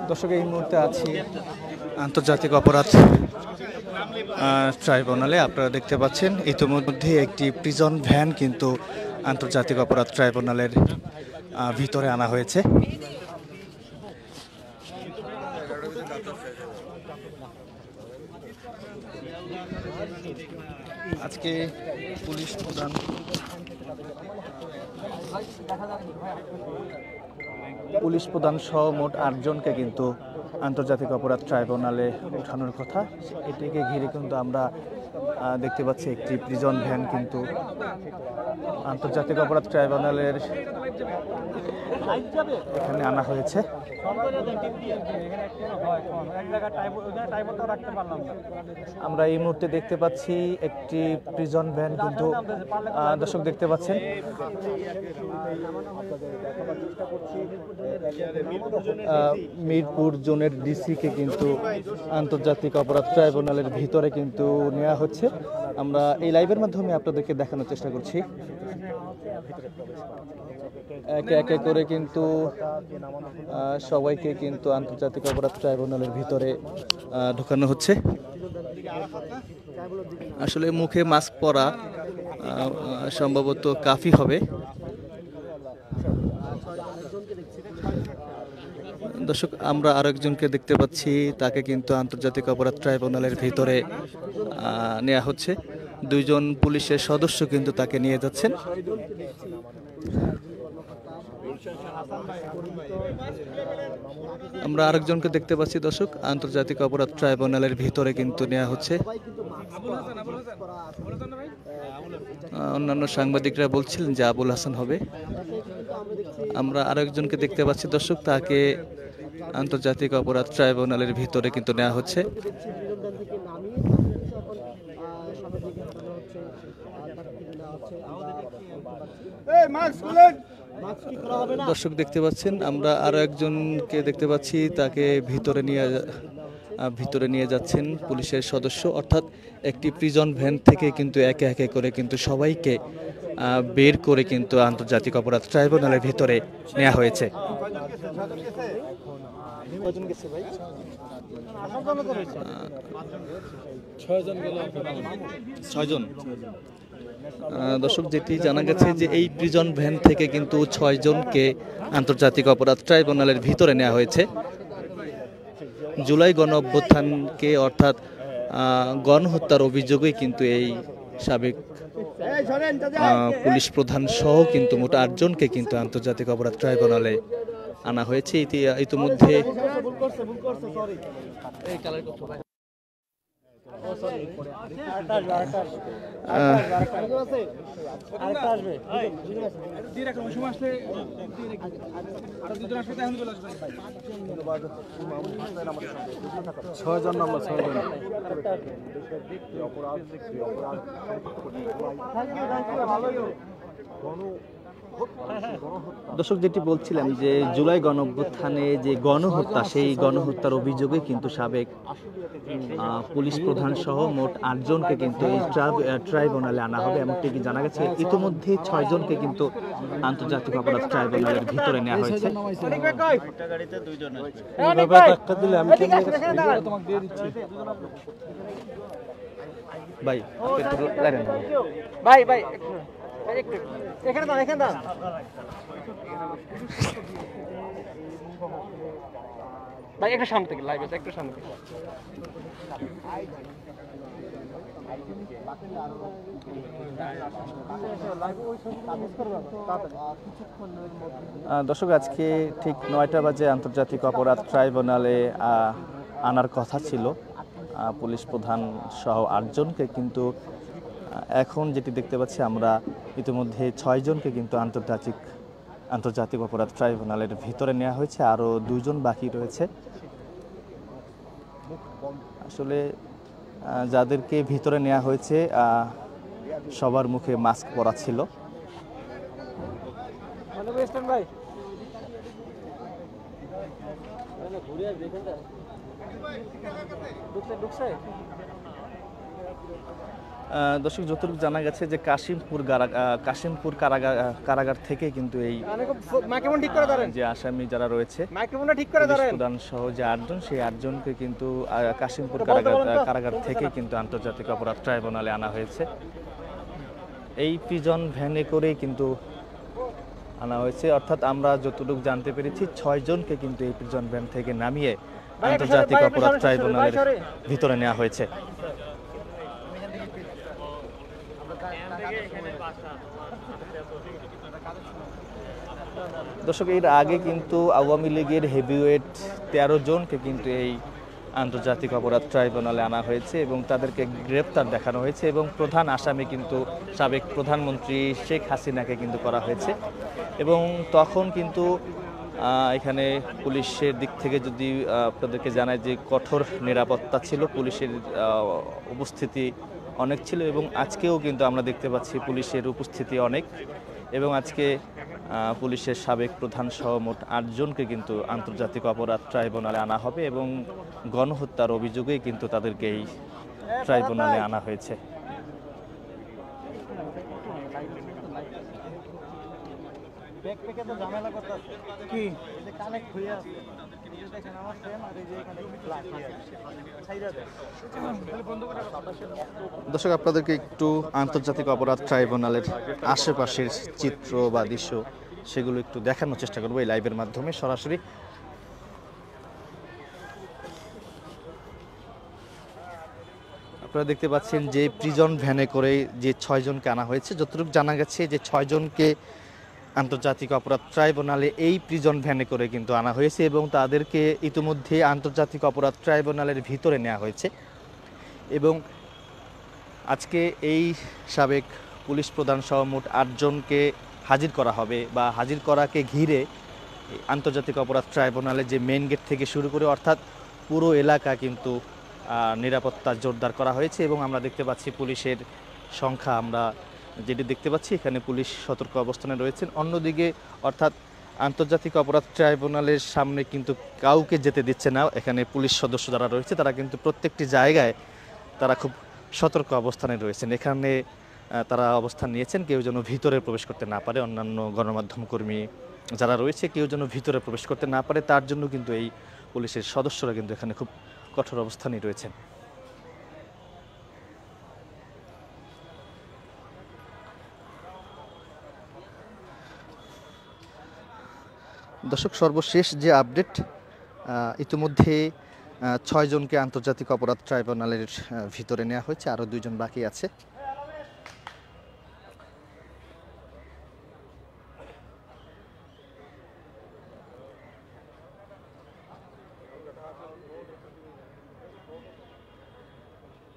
দর্শক এই মুহূর্তে আছি আন্তর্জাতিক অপরাধ ট্রাইব্যুনালে। আপনারা দেখতে পাচ্ছেন ইতিমধ্যে একটি প্রিজন ভ্যান কিন্তু আন্তর্জাতিক অপরাধ ট্রাইব্যুনালের ভিতরে আনা হয়েছে। আজকে পুলিশ প্রধান সহ মোট ৮ জনকে কিন্তু আন্তর্জাতিক অপরাধ ট্রাইব্যুনালে ওঠানোর কথা। এটিকে ঘিরে কিন্তু আমরা দেখতে পাচ্ছি একটি প্রিজন ভ্যান কিন্তু আন্তর্জাতিক অপরাধ ট্রাইব্যুনালের এখানে আনা হয়েছে। আমরা এই মুহূর্তে দেখতে পাচ্ছি একটি প্রিজন ভ্যান কিন্তু দর্শক দেখতে পাচ্ছেন মিরপুর জোনের ডিসিকে কিন্তু আন্তর্জাতিক অপরাধ ট্রাইব্যুনালের ভিতরে কিন্তু নেওয়া হচ্ছে। আমরা এই লাইভের মাধ্যমে আপনাদেরকে দেখানোর চেষ্টা করছি। একে একে করে কিন্তু সবাইকে কিন্তু আন্তর্জাতিক অপরাধ ট্রাইব্যুনালের ভিতরে ঢোকানো হচ্ছে। আসলে মুখে মাস্ক পরা সম্ভবত কাফি হবে। দর্শক আমরা আরেকজনকে দেখতে পাচ্ছি, তাকে কিন্তু আন্তর্জাতিক অপরাধ ট্রাইব্যুনালের ভিতরে নেওয়া হচ্ছে। 2 জন পুলিশের সদস্য কিন্তু তাকে নিয়ে যাচ্ছেন। আমরা আরেকজনকে দেখতে পাচ্ছি দর্শক, আন্তর্জাতিক অপরাধ ট্রাইব্যুনালের ভিতরে কিন্তু নেওয়া হচ্ছে। অন্যান্য সাংবাদিকরা বলছিলেন যে আবুল হাসান হবে। আমরা আরেকজনকে দেখতে পাচ্ছি দর্শক, তাকে আন্তর্জাতিক অপরাধ ট্রাইব্যুনালের ভিতরে কিন্তু নেওয়া হচ্ছে। দর্শক দেখতে পাচ্ছেন, আমরা আরো একজনকে দেখতে পাচ্ছি, তাকে ভিতরে নিয়ে যাচ্ছেন পুলিশের সদস্য। অর্থাৎ একটি প্রিজন ভ্যান থেকে কিন্তু একে একে করে কিন্তু সবাইকে বের করে কিন্তু আন্তর্জাতিক অপরাধ ট্রাইব্যুনালের ভিতরে নেওয়া হয়েছে। ছয়জন। দর্শক যেটি জানা গেছে যে এই প্রিজন ভ্যান থেকে কিন্তু 6 জনকে আন্তর্জাতিক অপরাধ ট্রাইব্যুনালের ভিতরে নেওয়া হয়েছে। জুলাই গণ অভ্যুত্থানকে অর্থাৎ গণহত্যার অভিযোগে কিন্তু এই সাবেক পুলিশ প্রধান সহ কিন্তু মোট 8 জনকে কিন্তু আন্তর্জাতিক অপরাধ ট্রাইব্যুনালে আনা হয়েছে। ইতিমধ্যে দর্শক যেটি বলছিলাম যে জুলাই গণ অভ্যুত্থানে যে গণহত্যা, সেই গণহত্যার অভিযোগে কিন্তু সাবেক পুলিশ প্রধান সহ মোট 8 জনকে কিন্তু এই ট্রাইব্যুনালে আনা হবে এমনটি কি জানা গেছে। ইতিমধ্যে 6 জনকে কিন্তু আন্তর্জাতিক অপরাধ ট্রাইব্যুনালের ভিতরে নেওয়া হয়েছে। ভাই ভাই ভাই এখানে দাও, এখানে দাও। ভাই একটু সামনে থেকে লাইভ আছে, একটু সামনে থেকে। দর্শক আজকে ঠিক 9টা বাজে আন্তর্জাতিক অপরাধ ট্রাইব্যুনালে আনার কথা ছিল পুলিশ প্রধান সহ 8 জনকে, কিন্তু এখন যেটি দেখতে পাচ্ছি আমরা ইতিমধ্যে 6 জনকে কিন্তু আন্তর্জাতিক অপরাধ ট্রাইব্যুনালের ভিতরে নেওয়া হয়েছে। আরও 2 জন বাকি রয়েছে। আসলে যাদেরকে ভিতরে নেওয়া হয়েছে সবার মুখে মাস্ক পরা ছিল। দর্শক, যতটুকু জানা গেছে যে কাশিমপুর কারাগার থেকে কিন্তু এই যে আসামি যারা রয়েছে পুলিশ প্রধান সহ যে 8 জন, সেই 8 জনকে কিন্তু কাশিমপুর কারাগার থেকে কিন্তু আন্তর্জাতিক অপরাধ ট্রাইব্যুনালে আনা হয়েছে। এই প্রিজন ভ্যানে করেই কিন্তু আনা হয়েছে, অর্থাৎ আমরা যতটুকু জানতে পেরেছি 6 জনকে কিন্তু এই প্রিজন ভ্যান থেকে নামিয়ে আন্তর্জাতিক অপরাধ ট্রাইব্যুনালের ভিতরে নেওয়া হয়েছে। দর্শক, এর আগে কিন্তু আওয়ামী লীগের হেভিওয়েট 13 জনকে কিন্তু এই আন্তর্জাতিক অপরাধ ট্রাইব্যুনালে আনা হয়েছে এবং তাদেরকে গ্রেপ্তার দেখানো হয়েছে এবং প্রধান আসামি কিন্তু সাবেক প্রধানমন্ত্রী শেখ হাসিনাকে কিন্তু করা হয়েছে। এবং তখন কিন্তু এখানে পুলিশের দিক থেকে যদি আপনাদেরকে জানায় যে কঠোর নিরাপত্তা ছিল, পুলিশের উপস্থিতি অনেক ছিল এবং আজকেও কিন্তু আমরা দেখতে পাচ্ছি পুলিশের উপস্থিতি অনেক। এবং আজকে পুলিশের সাবেক প্রধান সহ মোট 8 জনকে কিন্তু আন্তর্জাতিক অপরাধ ট্রাইব্যুনালে আনা হবে এবং গণহত্যার অভিযোগেই কিন্তু তাদেরকে এই ট্রাইব্যুনালে আনা হয়েছে। দর্শক, আপনাদেরকে একটু আন্তর্জাতিক অপরাধ ট্রাইব্যুনালের আশেপাশের চিত্র বা দৃশ্য সেগুলো একটু দেখানোর চেষ্টা করবো এই লাইভের মাধ্যমে সরাসরি। আপনারা দেখতে পাচ্ছেন যে প্রিজন ভ্যানে করে যে 6 জনকে আনা হয়েছে, যতটুকু জানা গেছে যে 6 জনকে আন্তর্জাতিক অপরাধ ট্রাইব্যুনালে এই প্রিজন ভ্যানে করে কিন্তু আনা হয়েছে এবং তাদেরকে ইতিমধ্যে আন্তর্জাতিক অপরাধ ট্রাইব্যুনালের ভিতরে নেওয়া হয়েছে। এবং আজকে এই সাবেক পুলিশ প্রধান সহ মোট 8 জনকে হাজির করা হবে বা হাজির করাকে ঘিরে আন্তর্জাতিক অপরাধ ট্রাইব্যুনালে যে মেইন গেট থেকে শুরু করে অর্থাৎ পুরো এলাকা কিন্তু নিরাপত্তা জোরদার করা হয়েছে এবং আমরা দেখতে পাচ্ছি পুলিশের সংখ্যা, আমরা যেটি দেখতে পাচ্ছি এখানে পুলিশ সতর্ক অবস্থানে রয়েছেন। অন্যদিকে অর্থাৎ আন্তর্জাতিক অপরাধ ট্রাইব্যুনালের সামনে কিন্তু কাউকে যেতে দিচ্ছে না, এখানে পুলিশ সদস্য যারা রয়েছে তারা কিন্তু প্রত্যেকটি জায়গায় তারা খুব সতর্ক অবস্থানে রয়েছেন। এখানে তারা অবস্থান নিয়েছেন কেউ যেন ভিতরে প্রবেশ করতে না পারে, অন্যান্য গণমাধ্যম কর্মী যারা রয়েছে কেউ যেন ভিতরে প্রবেশ করতে না পারে, তার জন্য কিন্তু এই পুলিশের সদস্যরা কিন্তু এখানে খুব কঠোর অবস্থানেই রয়েছেন। দর্শক, সর্বশেষ যে আপডেট, ইতিমধ্যে 6 জনকে আন্তর্জাতিক অপরাধ ট্রাইব্যুনালের ভিতরে নেওয়া হয়েছে, আরও 2 জন বাকি আছে।